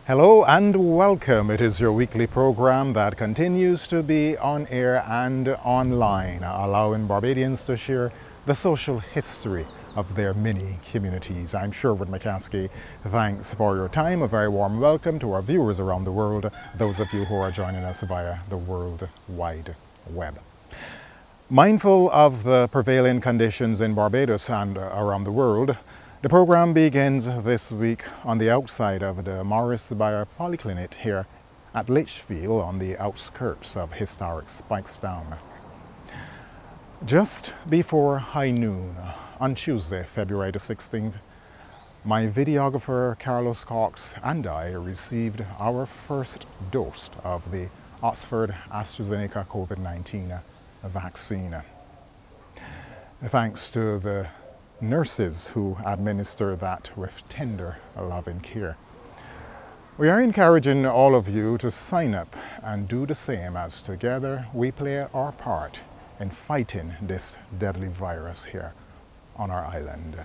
Hello and welcome. It is your weekly program that continues to be on air and online, allowing Barbadians to share the social history of their mini communities. I'm Sherwood McCaskie. Thanks for your time. A very warm welcome to our viewers around the world, those of you who are joining us via the World Wide Web. Mindful of the prevailing conditions in Barbados and around the world, the program begins this week on the outside of the Morris Bayer Polyclinic here at Litchfield on the outskirts of historic Spikestown. Just before high noon on Tuesday, February the 16th, my videographer Carlos Cox and I received our first dose of the Oxford AstraZeneca COVID-19 vaccine. Thanks to the nurses who administer that with tender, loving care. We are encouraging all of you to sign up and do the same, as together we play our part in fighting this deadly virus here on our island.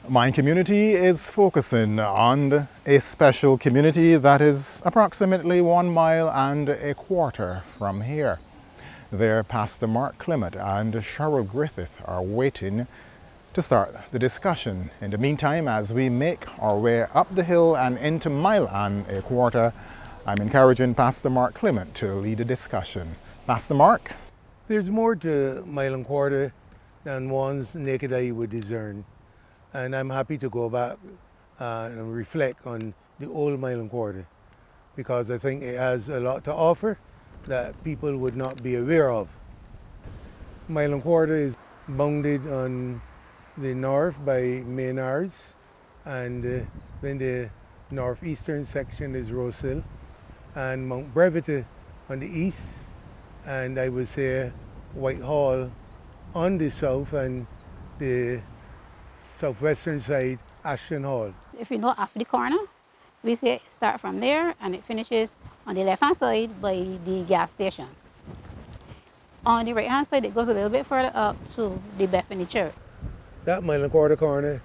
My community is focusing on a special community that is approximately 1 mile and a quarter from here. There, Pastor Mark Clement and Sherryl Griffith are waiting to start the discussion. In the meantime, as we make our way up the hill and into mile and a quarter, I'm encouraging Pastor Mark Clement to lead the discussion. Pastor Mark? There's more to mile and quarter than one's naked eye would discern. And I'm happy to go back and reflect on the old mile and quarter, because I think it has a lot to offer that people would not be aware of. Mile and quarter is bounded on the north by Maynards, and then the northeastern section is Rosehill, and Mount Brevity on the east, and I would say Whitehall on the south, and the southwestern side, Ashton Hall. If you know after the corner, we say start from there and it finishes on the left hand side by the gas station. On the right hand side, it goes a little bit further up to the Bethany Church. That mile and quarter corner,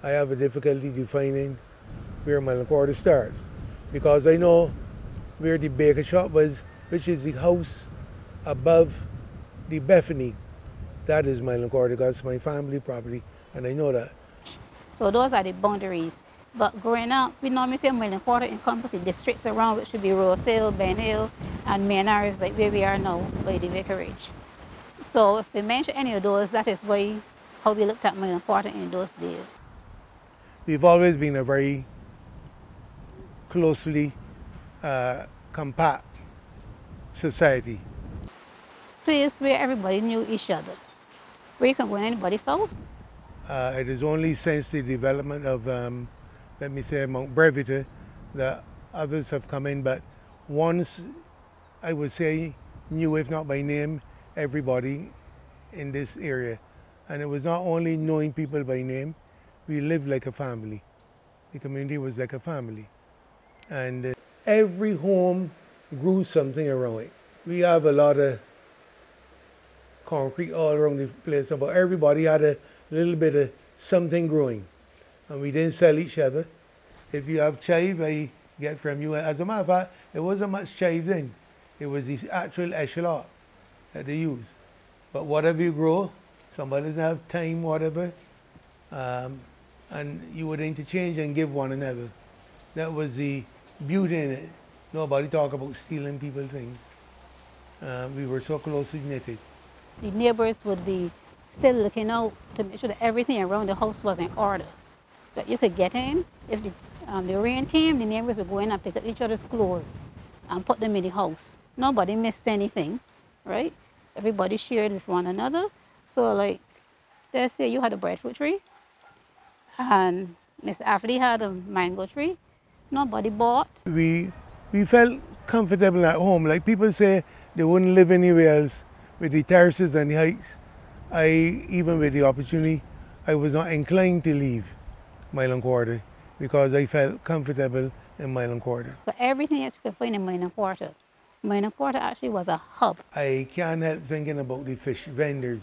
I have a difficulty defining where mile and quarter starts, because I know where the baker shop was, which is the house above the Bethany. That is mile and quarter, because it's my family property, and I know that. So those are the boundaries. But growing up, we normally say mile and quarter encompasses the districts around, which should be Rosehill, Ben Hill, and Maynards, like where we are now by the vicarage. So if we mention any of those, that is how we looked at mile and quarter in those days. We've always been a very closely compact society. Place where everybody knew each other, where you can go in anybody's house. It is only since the development of, let me say, Mount Brevity, that others have come in, but once, I would say, knew, if not by name, everybody in this area. And it was not only knowing people by name, we lived like a family. The community was like a family. And every home grew something around it. We have a lot of concrete all around the place, but everybody had a little bit of something growing. And we didn't sell each other. If you have chive, I get from you. As a matter of fact, there wasn't much chive then. It was the actual echelon that they used. But whatever you grow, somebody doesn't have time, whatever, and you would interchange and give one another. That was the beauty in it. Nobody talk about stealing people things. We were so closely knitted. The neighbors would be still looking out to make sure that everything around the house was in order, that you could get in. If the rain came, the neighbors would go in and pick up each other's clothes and put them in the house. Nobody missed anything, right? Everybody shared with one another. So like, let's say you had a breadfruit tree and Miss Affley had a mango tree. Nobody bought. We felt comfortable at home. Like people say they wouldn't live anywhere else with the terraces and the heights. Even with the opportunity, I was not inclined to leave mile and quarter, because I felt comfortable in mile and quarter. So everything is confined in mile and quarter. Mile and quarter actually was a hub. I can't help thinking about the fish vendors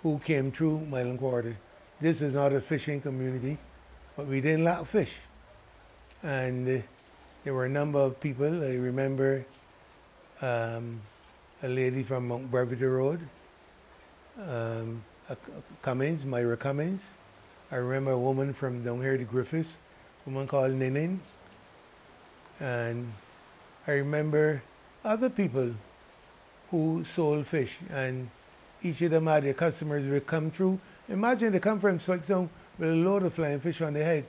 who came through mile and quarter. This is not a fishing community, but we didn't lack fish. And there were a number of people. I remember a lady from Mount Brevity Road, Cummins, Myra Cummins. I remember a woman from down here, the Griffiths, a woman called Ninin. And I remember other people who sold fish, and each of them had their customers would come through. Imagine they come from Switzerland with a load of flying fish on their head,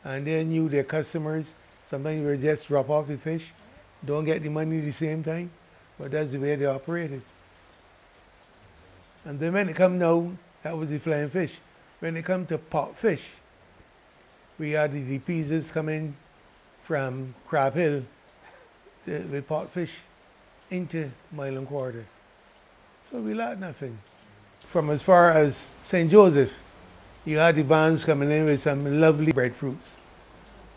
and they knew their customers. Sometimes they would just drop off the fish, don't get the money at the same time, but that's the way they operated. And then when they come now, that was the flying fish. When they come to pot fish, we had the pizzas coming from Crab Hill with pot fish into Mile and Quarter. So we lacked nothing. From as far as St. Joseph, you had the vans coming in with some lovely breadfruits,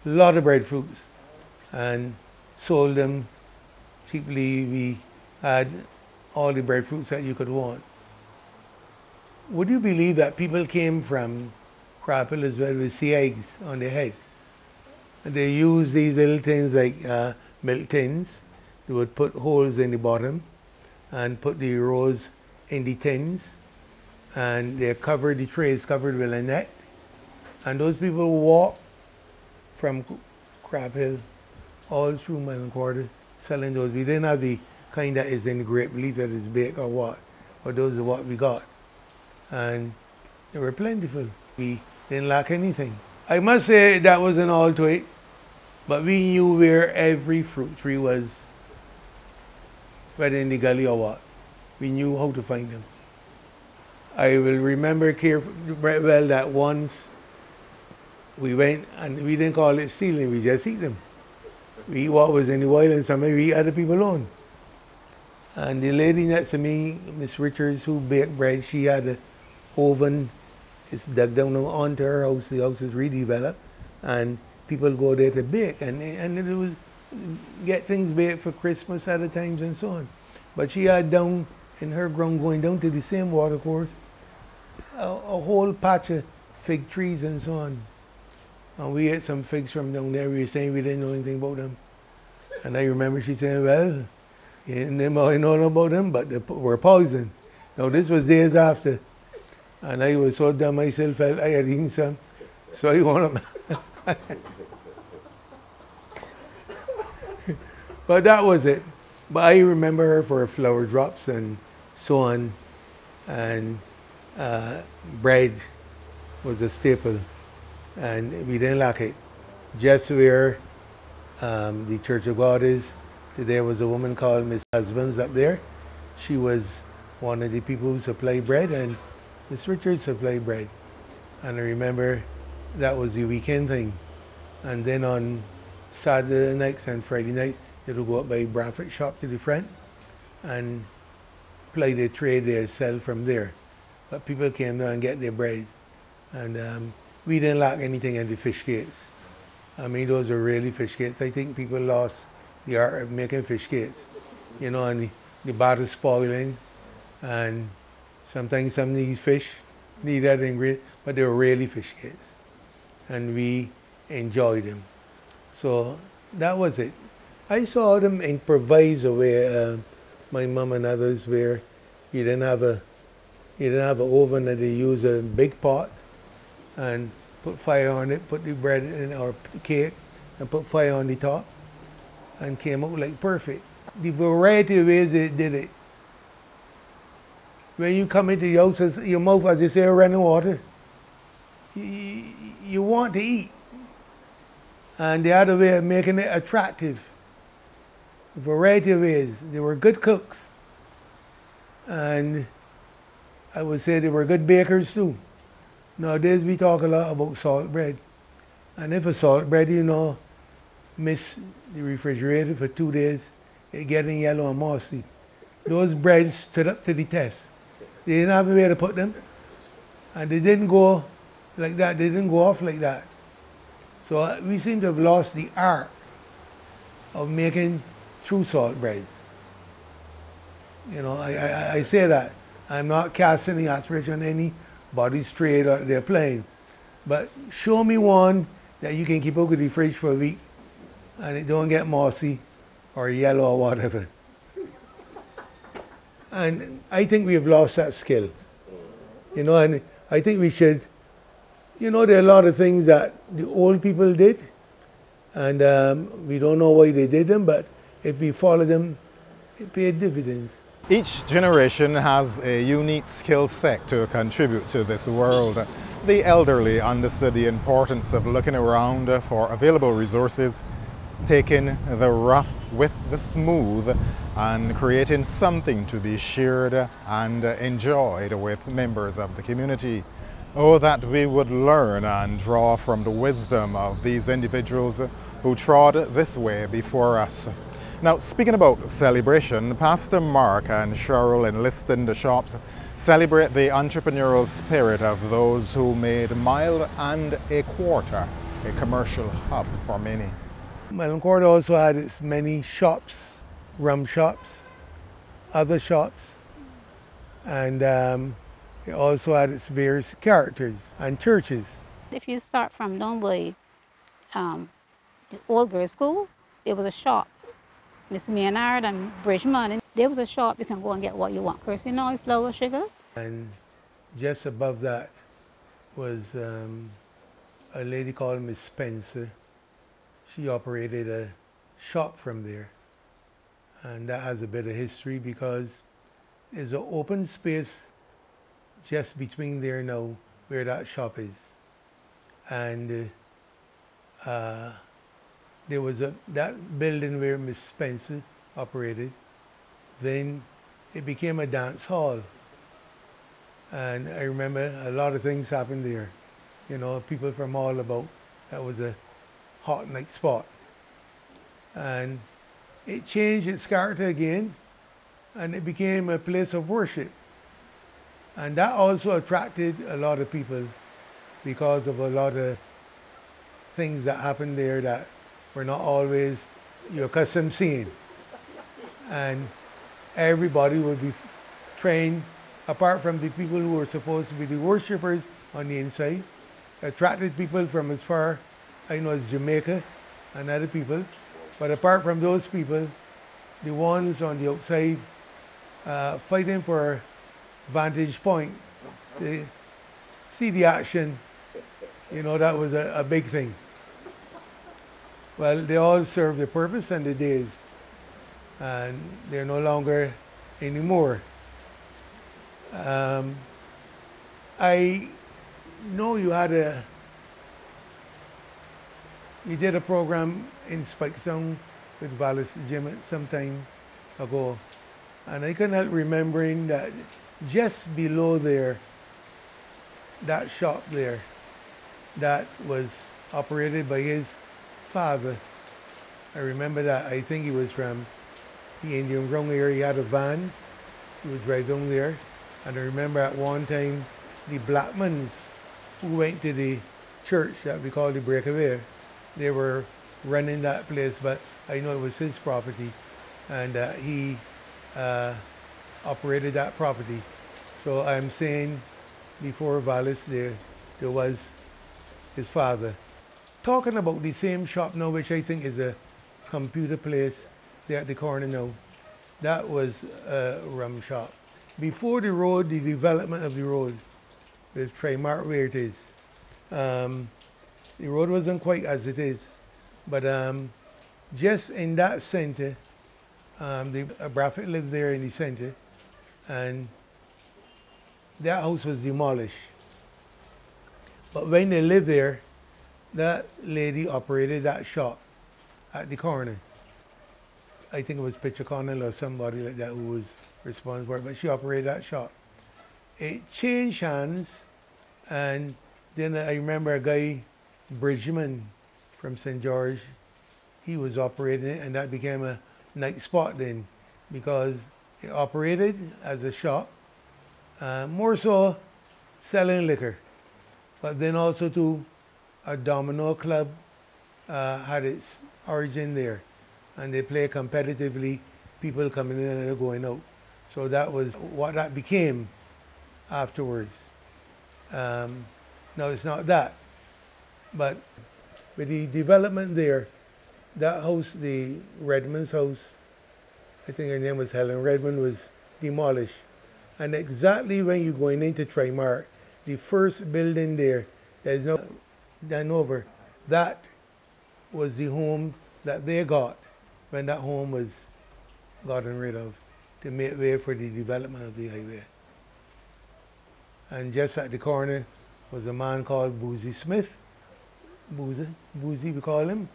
a lot of breadfruits, and sold them cheaply. We had all the breadfruits that you could want. Would you believe that people came from Crab Hill as well with sea eggs on their head? And they used these little things like milk tins. They would put holes in the bottom and put the rows in the tins, and they covered the trays covered with a net. And those people would walk from Crab Hill all through Mile and Quarter selling those. We didn't have the kind that is in the grape leaf that is baked or what, but those are what we got. And they were plentiful. We didn't lack anything. I must say that wasn't all to it, but we knew where every fruit tree was, whether in the gully or what. We knew how to find them. I will remember well that once we went, and we didn't call it stealing, we just eat them. We eat what was in the wild, and sometimes we eat other people's own. And the lady next to me, Miss Richards, who baked bread, she had an oven. It's dug down onto her house. The house is redeveloped, and people go there to bake, and it was get things baked for Christmas at times and so on. But she had down in her ground, going down to the same water course, a whole patch of fig trees and so on. And we ate some figs from down there. We were saying we didn't know anything about them. And I remember she saying, well, I know about them, but they were poison. Now this was days after. And I was so dumb myself, I had eaten some. So I want them. But that was it. But I remember her for flower drops and so on. And bread was a staple. And we didn't lack it. Just where the Church of God is, there was a woman called Miss Husbands up there. She was one of the people who supplied bread, and Miss Richards supplied bread. And I remember that was the weekend thing. And then on Saturday nights and Friday night, they would go up by Bradford shop to the front and play their trade there, sell from there. But people came down and get their bread. And we didn't lack anything in the fish cakes. I mean, those were really fish cakes. I think people lost the art of making fish cakes. You know, and the batter spoiling, and sometimes some of these fish need that ingredient, but they were really fish cakes. And we enjoyed them. So that was it. I saw them improvise away, my mom and others, where you didn't have an oven, and they use a big pot and put fire on it, put the bread in or cake, and put fire on the top, and came out like perfect. The variety of ways they did it. When you come into the house, your mouth, as you say, running water. You want to eat. And the other way of making it attractive. A variety of ways. They were good cooks. And I would say they were good bakers too. Nowadays we talk a lot about salt bread. And if a salt bread, you know, miss the refrigerator for 2 days, it getting yellow and mossy. Those breads stood up to the test. They didn't have a way to put them. And they didn't go like that. They didn't go off like that. So we seem to have lost the art of making true salt breads. You know, I say that. I'm not casting the aspiration on anybody's trade or their playing. But show me one that you can keep out of the fridge for a week and it don't get mossy or yellow or whatever. And I think we've lost that skill, you know, and I think we should, you know, there are a lot of things that the old people did, and we don't know why they did them, but if we follow them, it paid dividends. Each generation has a unique skill set to contribute to this world. The elderly understood the importance of looking around for available resources, taking the rough with the smooth, and creating something to be shared and enjoyed with members of the community. Oh, that we would learn and draw from the wisdom of these individuals who trod this way before us. Now, speaking about celebration, Pastor Mark and Sherryl enlisting the shops celebrate the entrepreneurial spirit of those who made Mile and a Quarter a commercial hub for many. Mile and Quarter also had its many shops, rum shops, other shops, and it also had its various characters and churches. If you start from down by the old girls' school, there was a shop. Miss Maynard and Bridgman, and there was a shop you can go and get what you want. First, you know, flour, sugar. And just above that was a lady called Miss Spencer. She operated a shop from there. And that has a bit of history because there's an open space just between there now where that shop is. And there was that building where Miss Spencer operated. Then it became a dance hall. And I remember a lot of things happened there. You know, people from all about. That was a hot night spot. And it changed its character again, and it became a place of worship. And that also attracted a lot of people because of a lot of things that happened there that were not always your accustomed seeing. And everybody would be trained, apart from the people who were supposed to be the worshippers on the inside, attracted people from as far, I know, as Jamaica and other people. But apart from those people, the ones on the outside fighting for vantage point to see the action, you know, that was a big thing. Well, they all served their purpose and the days, and they're no longer anymore. I know you did a program in Spikestown with Vallis Jim some time ago, and I couldn't help remembering that just below there, that shop there, that was operated by his father. I remember that. I think he was from the Indian Ground area. He had a van. He would drive down there. And I remember at one time, the Blackmans who went to the church that we call the Breakaway, they were running that place, but I know it was his property, and he operated that property. So I'm saying before Vallis there was his father. Talking about the same shop now, which I think is a computer place there at the corner now, that was a rum shop. Before the road, the development of the road, with Trimark where it is, the road wasn't quite as it is, but just in that center, Bradford lived there in the center, and that house was demolished. But when they lived there, that lady operated that shop at the corner. I think it was Pitcher Connell or somebody like that who was responsible for it, but she operated that shop. It changed hands, and then I remember a guy, Bridgman from St. George, he was operating it, and that became a night spot then, because it operated as a shop, more so selling liquor, but then also too, a domino club had its origin there, and they play competitively, people coming in and going out. So that was what that became afterwards. Now it's not that, but With the development there, that house, the Redmond's house, I think her name was Helen Redmond, was demolished. And exactly when you're going into Trimark, the first building there, there's no done over, that was the home that they got when that home was gotten rid of to make way for the development of the highway. And just at the corner was a man called Boozy Smith, Boozy we call him,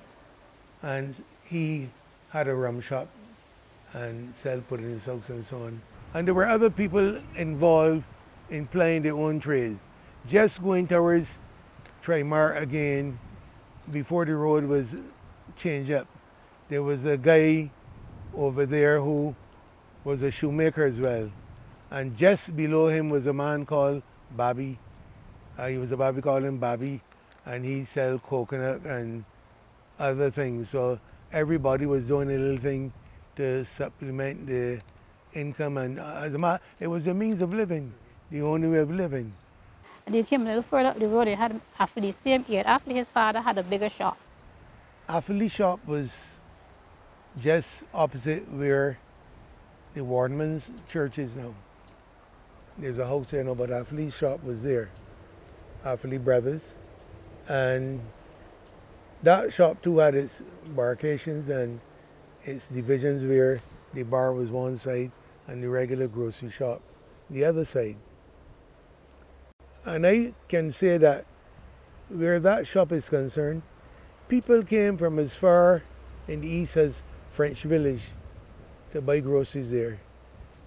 and he had a rum shop and sell pudding soaks and so on. And there were other people involved in plying their own trades. Just going towards Trimark again, before the road was changed up, there was a guy over there who was a shoemaker as well. And just below him was a man called Bobby. He was a Bobby, called him Bobby, and he sold coconut and other things. So everybody was doing a little thing to supplement the income, and it was a means of living, the only way of living. And you came a little further up the road, it had, after the same year, after his father had a bigger shop. Afterly shop was just opposite where the Wardenman's church is now. There's a house there now, but Afterly's shop was there, Afterly Brothers. And that shop too had its barcations and its divisions where the bar was one side and the regular grocery shop the other side. And I can say that where that shop is concerned, people came from as far in the east as French Village to buy groceries there.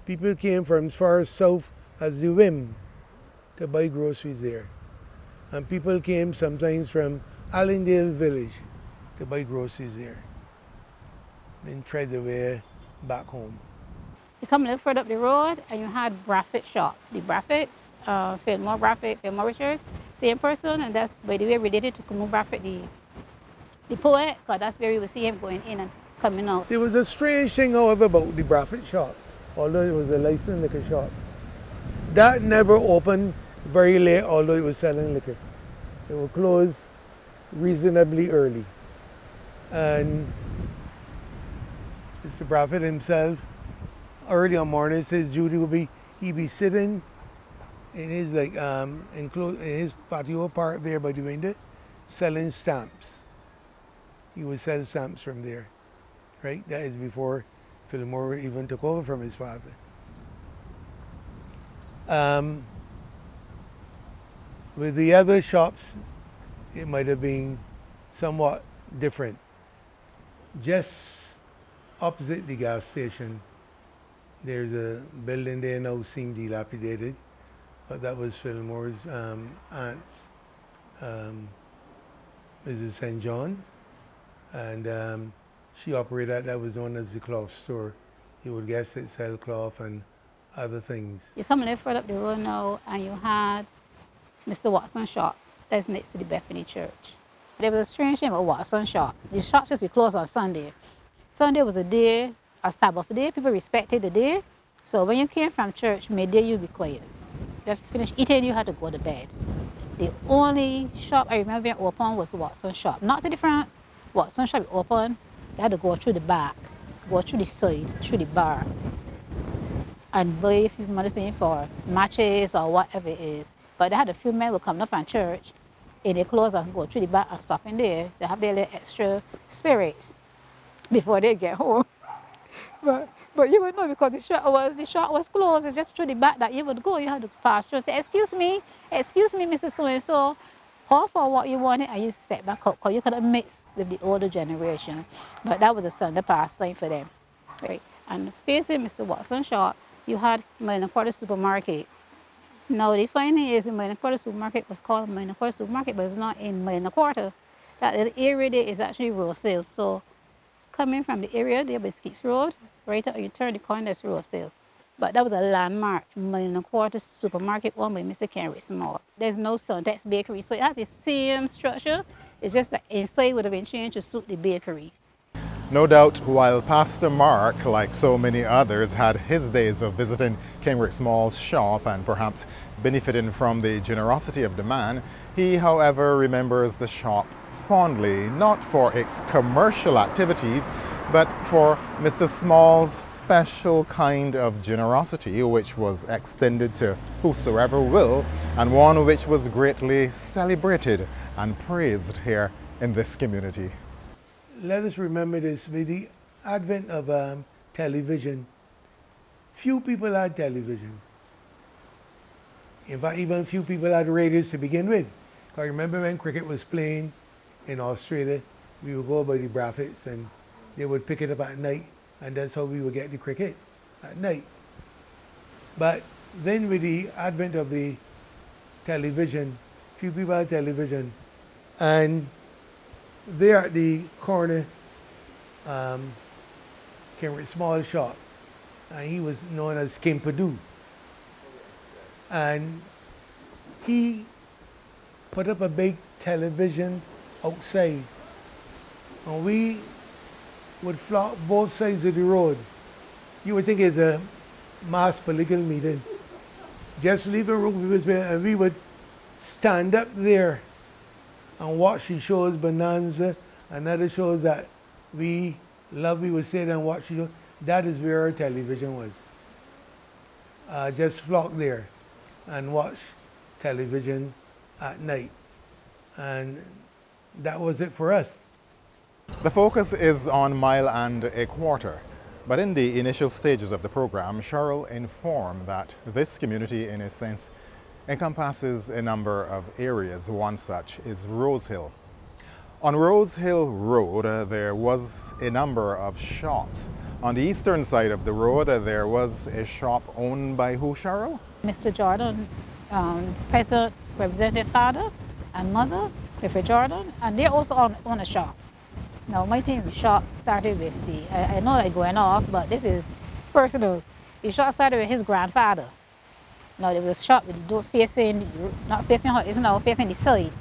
People came from as far south as the Wim to buy groceries there. And people came sometimes from Allendale Village to buy groceries there. Then tread their way back home. You come a little further up the road and you had Braffett shop. The Braffetts, Fillmore Braffett, Fillmore Richards, same person, and that's by the way related to Camus Braffett, the poet, because that's where you will see him going in and coming out. There was a strange thing, however, about the Braffett shop, although it was a licensed liquor shop. That never opened very late, although it was selling liquor. It would close reasonably early. And Mr. Braffett himself, early on mornings, his duty would be, he'd be sitting in his in his patio part there by the window, selling stamps. He would sell stamps from there, right? That is before Fillmore even took over from his father. With the other shops, it might have been somewhat different. Just opposite the gas station, there's a building there now seemed dilapidated, but that was Fillmore's aunt's, Mrs. St. John, and she operated that was known as the cloth store. You would guess it sell cloth and other things. You come a little further up the road now and you had Mr. Watson's shop that's next to the Bethany Church. There was a strange thing about Watson's shop. The shop just be closed on Sunday. Sunday was a day, a Sabbath day. People respected the day. So when you came from church, midday you'd be quiet. Just finish eating, you had to go to bed. The only shop I remember being open was Watson's shop. Not to the front. Watson's shop open. They had to go through the back, go through the side, through the bar, and buy if you wanted something for matches or whatever it is. But they had a few men who come up from church in their clothes and go through the back and stop in there. They have their little extra spirits before they get home. But you would know because the shop was closed. It's just through the back that you would go. You had to pass through and say, excuse me, Mr. So-and-so, call for what you wanted, and you set back up because you could have mixed with the older generation. But that was a Sunday pastime for them. Right? And facing Mr. Watson's shop, you had Milne Quarter Supermarket. Now the funny thing is, the Milne Quarter Supermarket was called Milne Quarter Supermarket, but it's not in Milne Quarter. That little area there is actually Rosale. So coming from the area there by Skeets Road, right up, you turn the corner, that's Rosale. But that was a landmark, Milne Quarter Supermarket owned by Mr. Kenrick Small. There's no Suntex Bakery, so it has the same structure. It's just that inside would have been changed to suit the bakery. No doubt, while Pastor Mark, like so many others, had his days of visiting Kenrick Small's shop and perhaps benefiting from the generosity of the man, he, however, remembers the shop fondly, not for its commercial activities, but for Mr. Small's special kind of generosity, which was extended to whosoever will, and one which was greatly celebrated and praised here in this community. Let us remember this, with the advent of television, few people had television. In fact, even few people had radios to begin with. I remember when cricket was playing in Australia, we would go by the brackets and they would pick it up at night, and that's how we would get the cricket, at night. But then with the advent of the television, few people had television, and there at the corner came a small shop, and he was known as King Padu. And he put up a big television outside, and we would flock both sides of the road. You would think it's a mass political meeting. Just leave the room, and we would stand up there and watch the shows, Bonanza, and other shows that we love. We would sit and watch the show. That is where our television was. Just flock there and watch television at night. And that was it for us. The focus is on mile and a quarter, but in the initial stages of the program, Sherryl informed that this community, in a sense, encompasses a number of areas. One such is Rose Hill. On Rose Hill Road, there was a number of shops. On the eastern side of the road, there was a shop owned by who, Sherryl? Mr. Jordan, President, represented father and mother, Clifford Jordan, and they also own a shop. Now, my team shop started with I know I'm going off, but this is personal. The shop started with his grandfather. Now, there was a shop with the door facing, not facing her, it's now facing the side.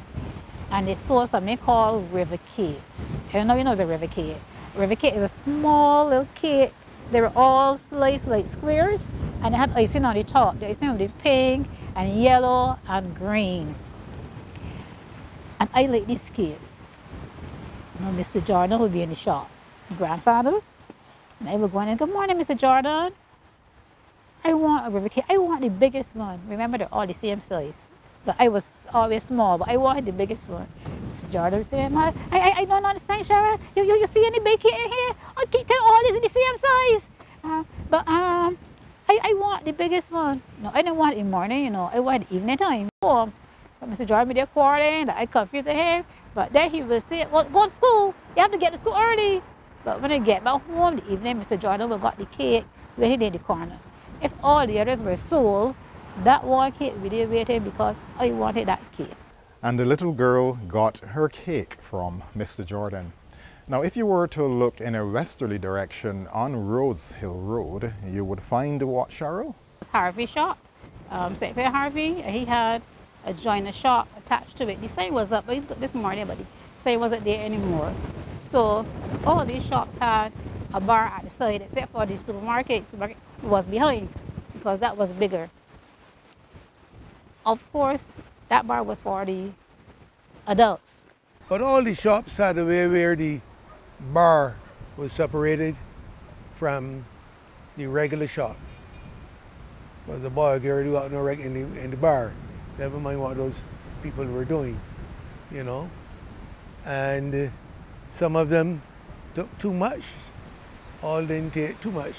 And they sold something called river cakes. I don't know if you know the river cake. River cake is a small little cake. They were all sliced like squares, and they had icing on the top. The icing would be pink and yellow and green. And I like these cakes. Now, Mr. Jordan would be in the shop. Grandfather, and I would go in and, good morning, Mr. Jordan. I want a river cake. I want the biggest one. Remember, they're all the same size. But I was always small, but I wanted the biggest one. Mr. Jordan was saying, I don't understand, Sherryl. You see any big cake in here? I keep telling all this in the same size. I want the biggest one. No, I didn't want it in the morning, you know. I wanted evening time. But Mr. Jordan be there quarreling, I confused him. But then he would say, well, go to school. You have to get to school early. But when I get back home the evening, Mr. Jordan would got the cake waiting in the corner. If all the others were sold, that one cake would be there waiting because I wanted that cake. And the little girl got her cake from Mr. Jordan. Now, if you were to look in a westerly direction on Rose Hill Road, you would find what, Sherryl? It's Harvey's shop. Secretary Harvey, he had a joiner shop attached to it. The sign was up this morning, but the sign wasn't there anymore. So all these shops had a bar at the side, except for the supermarket. Supermarket was behind because that was bigger. Of course, that bar was for the adults. But all the shops had a way where the bar was separated from the regular shop. Because the boy girl do out in the bar. Never mind what those people were doing, you know. And some of them took too much, all didn't take too much.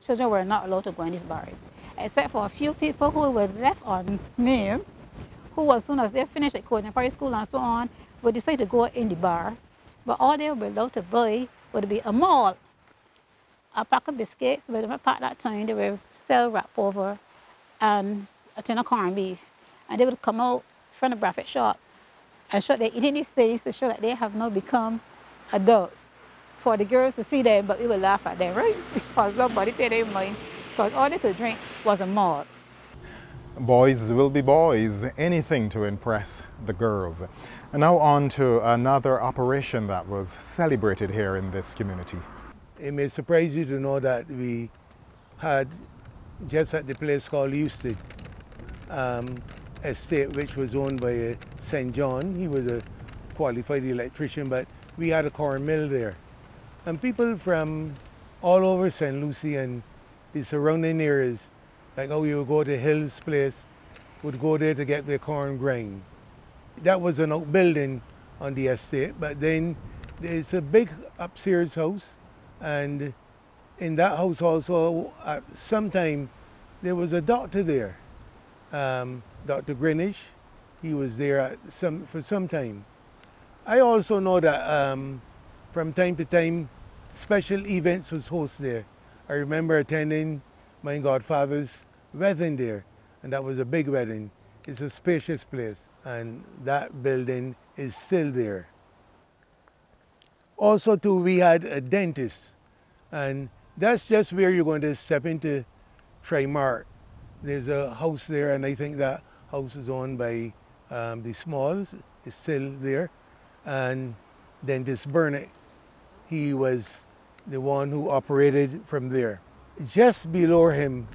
Children were not allowed to go in these bars, except for a few people who were left on name, who as soon as they finished at Coordinate School and so on, would decide to go in the bar. But all they were allowed to buy would be a malt, a pack of biscuits, but at that time they were sell wrap over and a tin of corned beef. And they would come out from the breakfast shop and show they're eating these things to show that they have now become adults. For the girls to see them, but we would laugh at them, right? Because nobody paid their mind, because all they could drink was a malt. Boys will be boys, anything to impress the girls. And now on to another operation that was celebrated here in this community. It may surprise you to know that we had, just at the place called Euston, estate which was owned by St. John. He was a qualified electrician, but we had a corn mill there. And people from all over St. Lucie and the surrounding areas, like how you would go to Hill's place, would go there to get their corn grind. That was an outbuilding on the estate, but then there's a big upstairs house, and in that house also at some time there was a doctor there, Dr. Greenwich. He was there for some time. I also know that from time to time special events was hosted there. I remember attending my godfather's wedding there, and that was a big wedding. It's a spacious place, and that building is still there. Also too, we had a dentist, and that's just where you're going to step into Trimart. There's a house there, and I think that house is owned by the Smalls. It's still there. And Dentist Burnett, he was the one who operated from there. Just below him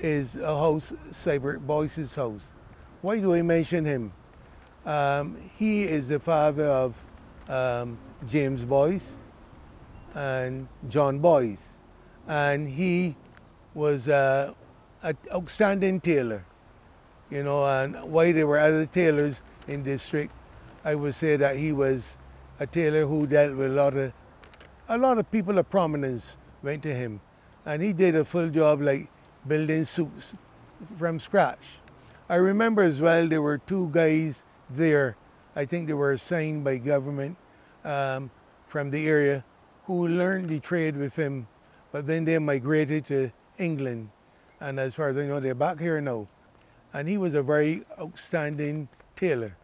is a house, Cybert Boyce's house. Why do I mention him? He is the father of James Boyce and John Boyce, and he was an outstanding tailor, you know. And while there were other tailors in the district, I would say that he was a tailor who dealt with a lot of people of prominence went to him, and he did a full job, like building suits from scratch. I remember as well there were two guys there, I think they were assigned by government from the area, who learned the trade with him, but then they migrated to England, and as far as I know they're back here now. And he was a very outstanding tailor.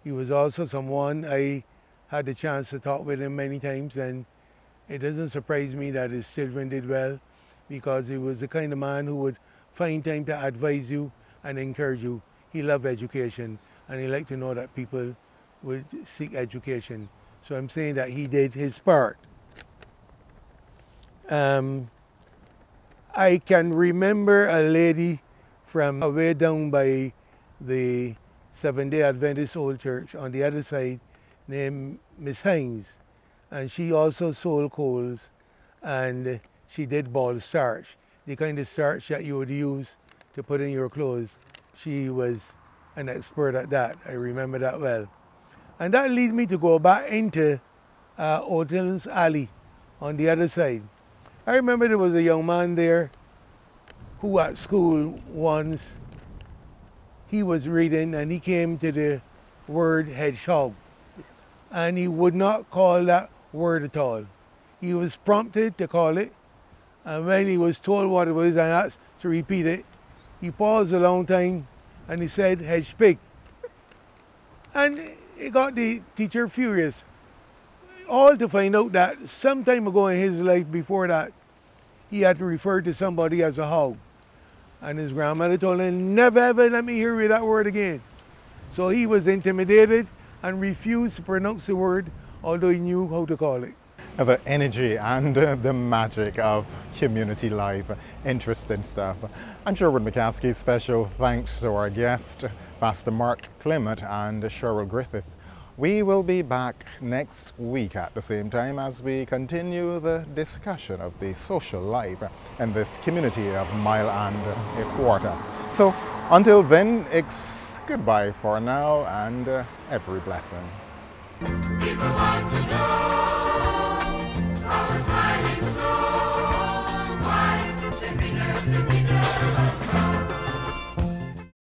He was also someone I had the chance to talk with him many times, and it doesn't surprise me that his children did well, because he was the kind of man who would find time to advise you and encourage you. He loved education, and he liked to know that people would seek education. So I'm saying that he did his part. I can remember a lady from way down by the Seventh-day Adventist Old Church on the other side named Miss Hines, and she also sold coals, and she did ball starch, the kind of starch that you would use to put in your clothes. She was an expert at that. I remember that well. And that led me to go back into Otil's Alley on the other side. I remember there was a young man there who at school once, he was reading and he came to the word hedgehog, and he would not call that word at all. He was prompted to call it, and when he was told what it was and asked to repeat it, he paused a long time and he said hedge pig. And it got the teacher furious, all to find out that some time ago in his life before that, he had to refer to somebody as a hog. And his grandmother told him, never ever let me hear you that word again. So he was intimidated and refused to pronounce the word, although he knew how to call it. The energy and the magic of community life. Interesting stuff. I'm Sherwood McCaskie. Special thanks to our guest, Pastor Mark Clement and Sherryl Griffith. We will be back next week at the same time as we continue the discussion of the social life in this community of mile and a quarter. So until then, it's goodbye for now, and every blessing. People want to know.